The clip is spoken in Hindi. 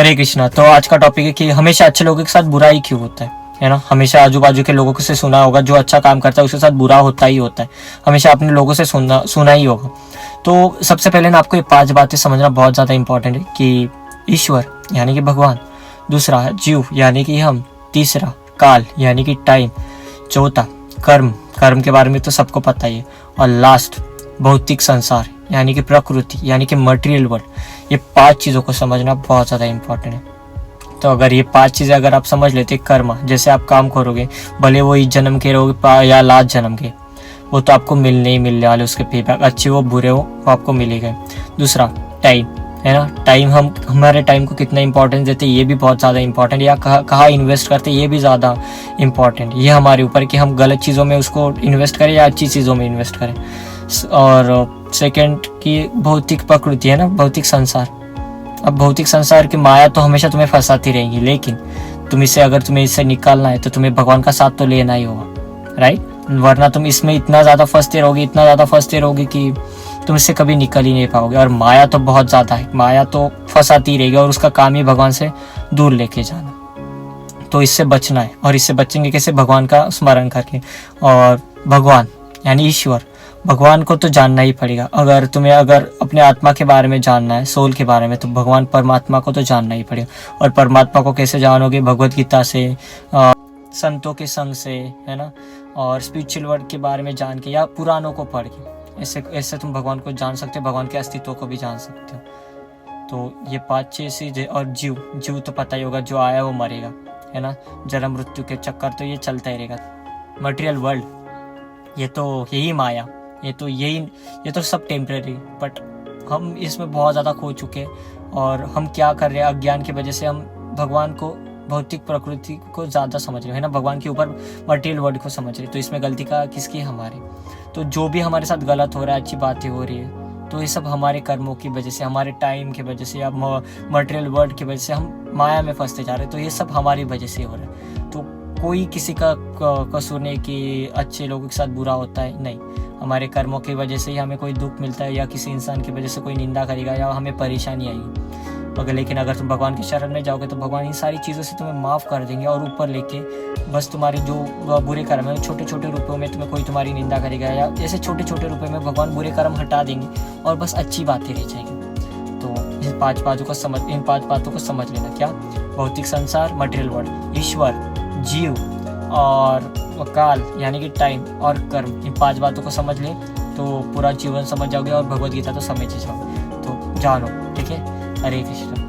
हरे कृष्णा। तो आज का टॉपिक है कि हमेशा अच्छे लोगों के साथ बुरा ही क्यों होता है ना। हमेशा आजू बाजू के लोगों से सुना होगा, जो अच्छा काम करता है उसके साथ बुरा होता ही होता है। हमेशा अपने लोगों से सुना ही होगा। तो सबसे पहले ना आपको ये 5 बातें समझना बहुत ज़्यादा इंपॉर्टेंट है कि ईश्वर यानी कि भगवान, दूसरा जीव यानी कि हम, तीसरा काल यानी कि टाइम, चौथा कर्म, कर्म के बारे में तो सबको पता ही है, और लास्ट भौतिक संसार यानी कि प्रकृति यानी कि मटेरियल वर्ल्ड। ये 5 चीज़ों को समझना बहुत ज़्यादा इंपॉर्टेंट है। तो अगर ये 5 चीज़ें अगर आप समझ लेते, कर्म जैसे आप काम करोगे, भले वो इस जन्म के रहोगे या लास्ट जन्म के, वो तो आपको मिलने ही मिलने वाले, उसके फीडबैक अच्छे हो बुरे हो वो आपको मिलेगा। दूसरा टाइम है ना, टाइम हम हमारे टाइम को कितना इंपॉर्टेंस देते हैं ये भी बहुत ज़्यादा इंपॉर्टेंट, या कहाँ इन्वेस्ट करते हैं ये भी ज़्यादा इंपॉर्टेंट। ये हमारे ऊपर कि हम गलत चीज़ों में उसको इन्वेस्ट करें या अच्छी चीज़ों में इन्वेस्ट करें। और सेकंड की भौतिक प्रकृति है ना, भौतिक संसार। अब भौतिक संसार की माया तो हमेशा तुम्हें फंसाती रहेगी, लेकिन तुम्हें इससे निकालना है तो तुम्हें भगवान का साथ तो लेना ही होगा, राइट। वरना तुम इसमें इतना ज़्यादा फंसते रहोगे कि तुम इससे कभी निकल ही नहीं पाओगे। और माया तो बहुत ज़्यादा है, माया तो फंसाती रहेगी और उसका काम ही भगवान से दूर लेके जाना। तो इससे बचना है, और इससे बचेंगे कैसे? भगवान का स्मरण करके। और भगवान यानी ईश्वर, भगवान को तो जानना ही पड़ेगा। अगर अपने आत्मा के बारे में जानना है, सोल के बारे में, तो भगवान परमात्मा को तो जानना ही पड़ेगा। और परमात्मा को कैसे जानोगे? भगवत गीता से, संतों के संग से, है ना, और स्पिरिचुअल वर्ड के बारे में जान के, या पुराणों को पढ़ के। ऐसे तुम भगवान को जान सकते हो, भगवान के अस्तित्व को भी जान सकते हो। तो ये 5 चीज़ें। और जीव तो पता ही होगा, जो आया वो मरेगा, है ना। जन्म मृत्यु के चक्कर तो ये चलता ही रहेगा। मटेरियल वर्ल्ड ये तो यही माया, ये तो सब टेम्परेरी, बट हम इसमें बहुत ज़्यादा खो चुके हैं। और हम क्या कर रहे हैं? अज्ञान की वजह से हम भगवान को, भौतिक प्रकृति को ज़्यादा समझ रहे हैं ना, भगवान के ऊपर मटेरियल वर्ल्ड को समझ रहे हैं। तो इसमें गलती का किसकी? हमारी। तो जो भी हमारे साथ गलत हो रहा है, अच्छी बातें हो रही है, तो ये सब हमारे कर्मों की वजह से, हमारे टाइम की वजह से, या मटेरियल वर्ल्ड की वजह से हम माया में फंसते जा रहे हैं। तो ये सब हमारी वजह से हो रहा है। तो कोई किसी का कसूर नहीं कि अच्छे लोगों के साथ बुरा होता है, नहीं। हमारे कर्मों की वजह से ही हमें कोई दुख मिलता है, या किसी इंसान की वजह से कोई निंदा करेगा, या हमें परेशानी आएगी। लेकिन अगर तुम भगवान की शरण में जाओगे तो भगवान इन सारी चीज़ों से तुम्हें माफ़ कर देंगे, और ऊपर लेके बस तुम्हारे जो बुरे कर्म है, छोटे छोटे रूपों में तुम्हें कोई तुम्हारी निंदा करेगा, या ऐसे छोटे छोटे रूपों में भगवान बुरे कर्म हटा देंगे और बस अच्छी बातें रह जाएंगी। तो इन 5 बातों को समझ लेना। क्या? भौतिक संसार, मटेरियल वर्ल्ड, ईश्वर, जीव, और काल यानी कि टाइम, और कर्म। इन 5 बातों को समझ ले तो पूरा जीवन समझ जाओगे, और भगवत गीता तो समझ ही जाओगे। तो जानो, ठीक है। हरे कृष्ण।